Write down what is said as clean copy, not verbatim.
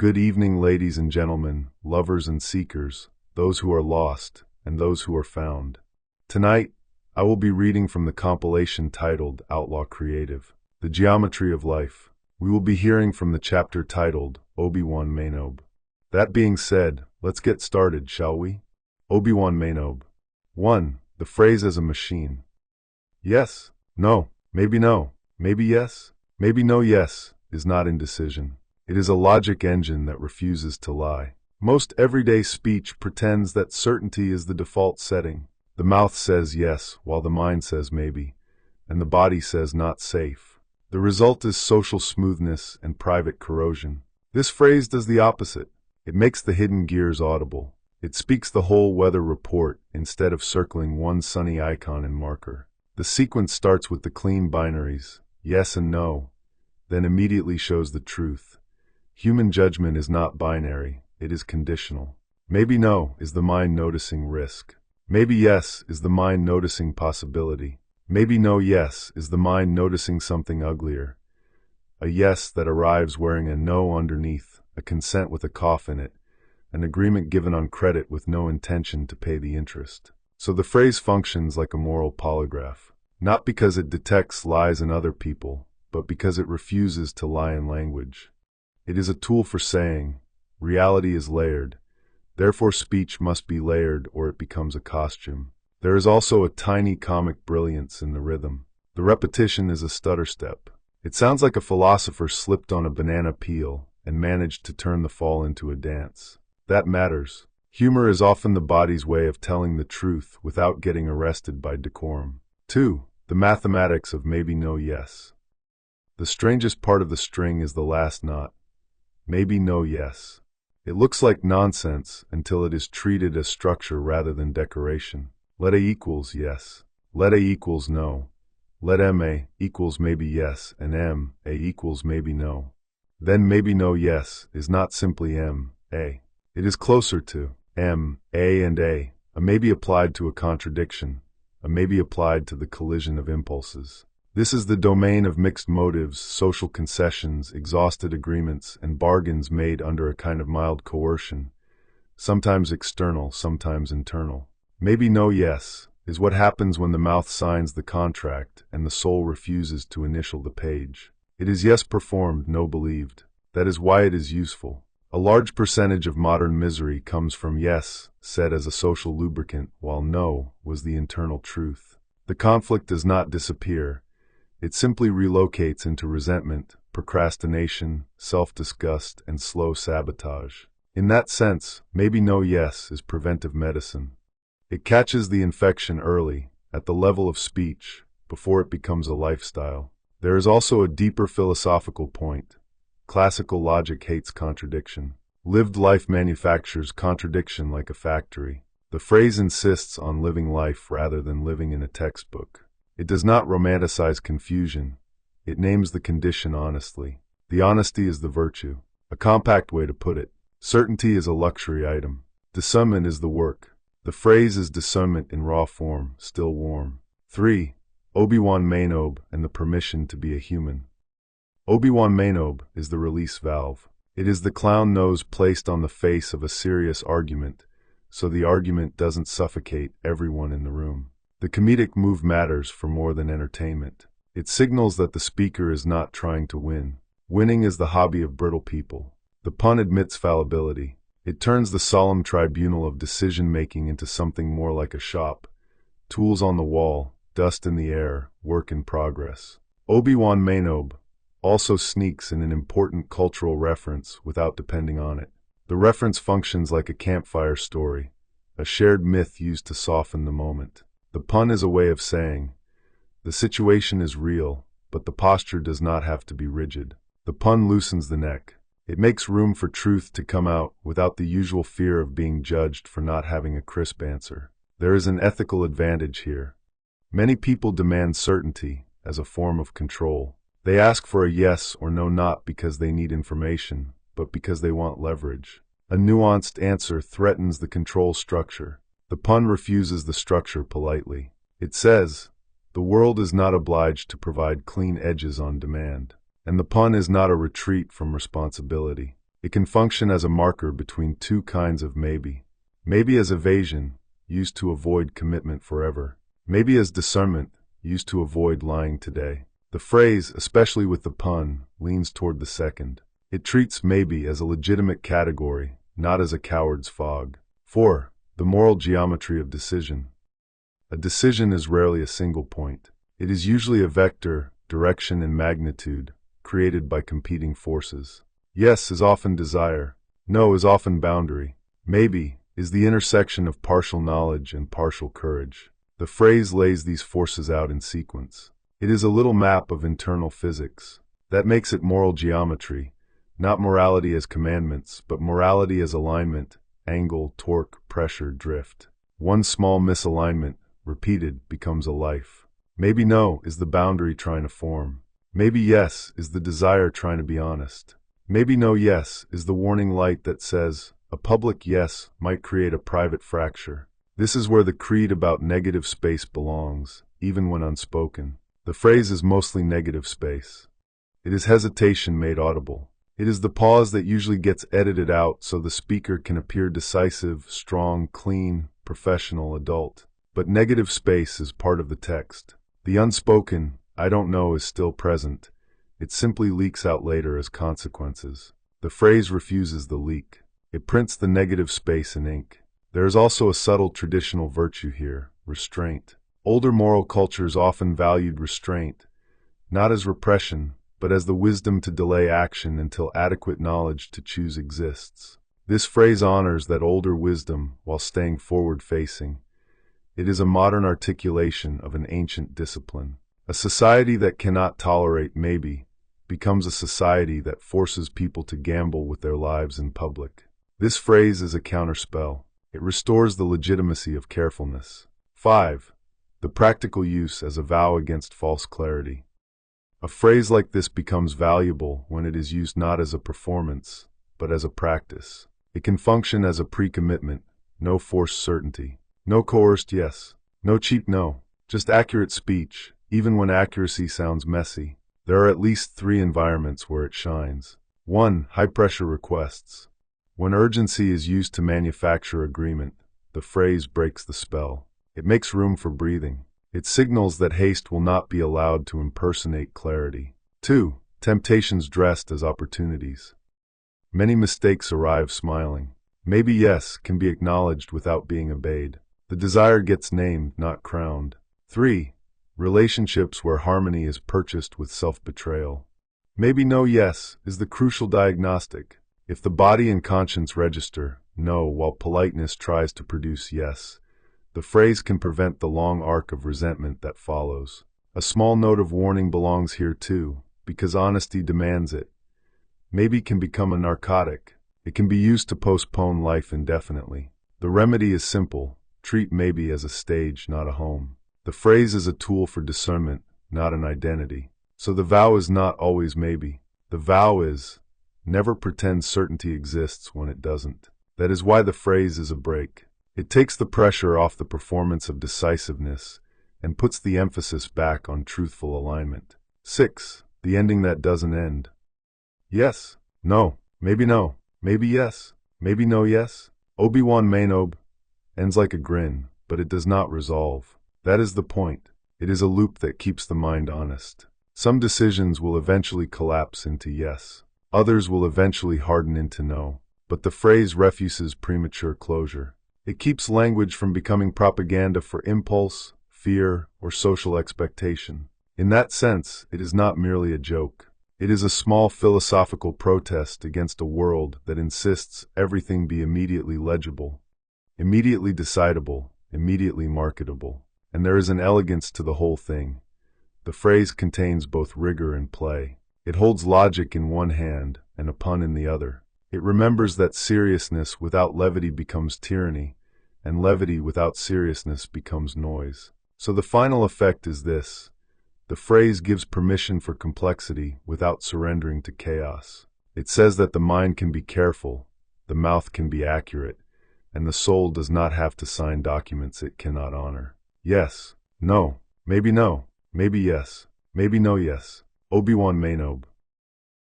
Good evening, ladies and gentlemen, lovers and seekers, those who are lost, and those who are found. Tonight, I will be reading from the compilation titled Outlaw Creative, The Geometry of Life. We will be hearing from the chapter titled Obi Wan Maynobe. That being said, let's get started, shall we? Obi Wan Maynobe. 1. The phrase as a machine. Yes, no, maybe yes, maybe no yes, is not indecision. It is a logic engine that refuses to lie. Most everyday speech pretends that certainty is the default setting. The mouth says yes, while the mind says maybe, and the body says not safe. The result is social smoothness and private corrosion. This phrase does the opposite. It makes the hidden gears audible. It speaks the whole weather report instead of circling one sunny icon in marker. The sequence starts with the clean binaries, yes and no, then immediately shows the truth. Human judgment is not binary, it is conditional. Maybe no is the mind noticing risk. Maybe yes is the mind noticing possibility. Maybe no yes is the mind noticing something uglier. A yes that arrives wearing a no underneath, a consent with a cough in it, an agreement given on credit with no intention to pay the interest. So the phrase functions like a moral polygraph, not because it detects lies in other people, but because it refuses to lie in language. It is a tool for saying, reality is layered, therefore speech must be layered or it becomes a costume. There is also a tiny comic brilliance in the rhythm. The repetition is a stutter step. It sounds like a philosopher slipped on a banana peel and managed to turn the fall into a dance. That matters. Humor is often the body's way of telling the truth without getting arrested by decorum. 2. The mathematics of maybe no yes. The strangest part of the string is the last knot. Maybe no yes. It looks like nonsense until it is treated as structure rather than decoration. Let A equals yes. Let A equals no. Let MA equals maybe yes and MA equals maybe no. Then maybe no yes is not simply MA. It is closer to M, A and A maybe applied to a contradiction, a maybe applied to the collision of impulses. This is the domain of mixed motives, social concessions, exhausted agreements, and bargains made under a kind of mild coercion, sometimes external, sometimes internal. Maybe no yes is what happens when the mouth signs the contract and the soul refuses to initial the page. It is yes performed, no believed. That is why it is useful. A large percentage of modern misery comes from yes, said as a social lubricant, while no was the internal truth. The conflict does not disappear. It simply relocates into resentment, procrastination, self-disgust, and slow sabotage. In that sense, maybe no yes is preventive medicine. It catches the infection early, at the level of speech, before it becomes a lifestyle. There is also a deeper philosophical point. Classical logic hates contradiction. Lived life manufactures contradiction like a factory. The phrase insists on living life rather than living in a textbook. It does not romanticize confusion. It names the condition honestly. The honesty is the virtue. A compact way to put it. Certainty is a luxury item. Discernment is the work. The phrase is discernment in raw form, still warm. 3. Obi Wan Maynobe and the permission to be a human. Obi Wan Maynobe is the release valve. It is the clown nose placed on the face of a serious argument, so the argument doesn't suffocate everyone in the room. The comedic move matters for more than entertainment. It signals that the speaker is not trying to win. Winning is the hobby of brittle people. The pun admits fallibility. It turns the solemn tribunal of decision-making into something more like a shop. Tools on the wall, dust in the air, work in progress. Obi Wan Maynobe also sneaks in an important cultural reference without depending on it. The reference functions like a campfire story, a shared myth used to soften the moment. The pun is a way of saying, the situation is real, but the posture does not have to be rigid. The pun loosens the neck. It makes room for truth to come out without the usual fear of being judged for not having a crisp answer. There is an ethical advantage here. Many people demand certainty as a form of control. They ask for a yes or no not because they need information, but because they want leverage. A nuanced answer threatens the control structure. The pun refuses the structure politely. It says, the world is not obliged to provide clean edges on demand. And the pun is not a retreat from responsibility. It can function as a marker between two kinds of maybe. Maybe as evasion, used to avoid commitment forever. Maybe as discernment, used to avoid lying today. The phrase, especially with the pun, leans toward the second. It treats maybe as a legitimate category, not as a coward's fog. 4. The moral geometry of decision. A decision is rarely a single point. It is usually a vector, direction, and magnitude, created by competing forces. Yes is often desire. No is often boundary. Maybe is the intersection of partial knowledge and partial courage. The phrase lays these forces out in sequence. It is a little map of internal physics. That makes it moral geometry, not morality as commandments, but morality as alignment, angle, torque, pressure, drift. One small misalignment, repeated, becomes a life. Maybe no is the boundary trying to form. Maybe yes is the desire trying to be honest. Maybe no yes is the warning light that says, a public yes might create a private fracture. This is where the creed about negative space belongs, even when unspoken. The phrase is mostly negative space. It is hesitation made audible. It is the pause that usually gets edited out so the speaker can appear decisive, strong, clean, professional, adult. But negative space is part of the text. The unspoken, I don't know, is still present. It simply leaks out later as consequences. The phrase refuses the leak. It prints the negative space in ink. There is also a subtle traditional virtue here, restraint. Older moral cultures often valued restraint, not as repression, but as the wisdom to delay action until adequate knowledge to choose exists. This phrase honors that older wisdom while staying forward-facing. It is a modern articulation of an ancient discipline. A society that cannot tolerate maybe becomes a society that forces people to gamble with their lives in public. This phrase is a counterspell. It restores the legitimacy of carefulness. 5. The practical use as a vow against false clarity. A phrase like this becomes valuable when it is used not as a performance, but as a practice. It can function as a pre-commitment, no forced certainty, no coerced yes, no cheap no, just accurate speech, even when accuracy sounds messy. There are at least 3 environments where it shines. 1. High-pressure requests. When urgency is used to manufacture agreement, the phrase breaks the spell. It makes room for breathing. It signals that haste will not be allowed to impersonate clarity. 2. Temptations dressed as opportunities. Many mistakes arrive smiling. Maybe yes can be acknowledged without being obeyed. The desire gets named, not crowned. 3. Relationships where harmony is purchased with self-betrayal. Maybe no yes is the crucial diagnostic. If the body and conscience register no while politeness tries to produce yes, the phrase can prevent the long arc of resentment that follows. A small note of warning belongs here too, because honesty demands it. Maybe can become a narcotic. It can be used to postpone life indefinitely. The remedy is simple. Treat maybe as a stage, not a home. The phrase is a tool for discernment, not an identity. So the vow is not always maybe. The vow is, never pretend certainty exists when it doesn't. That is why the phrase is a break. It takes the pressure off the performance of decisiveness and puts the emphasis back on truthful alignment. 6. The ending that doesn't end. Yes, no, maybe yes, maybe no yes. Obi Wan Maynobe ends like a grin, but it does not resolve. That is the point. It is a loop that keeps the mind honest. Some decisions will eventually collapse into yes. Others will eventually harden into no. But the phrase refuses premature closure. It keeps language from becoming propaganda for impulse, fear, or social expectation. In that sense, it is not merely a joke. It is a small philosophical protest against a world that insists everything be immediately legible, immediately decidable, immediately marketable. And there is an elegance to the whole thing. The phrase contains both rigor and play. It holds logic in one hand and a pun in the other. It remembers that seriousness without levity becomes tyranny, and levity without seriousness becomes noise. So the final effect is this. The phrase gives permission for complexity without surrendering to chaos. It says that the mind can be careful, the mouth can be accurate, and the soul does not have to sign documents it cannot honor. Yes, no, maybe yes, maybe no yes. Obi Wan Maynobe.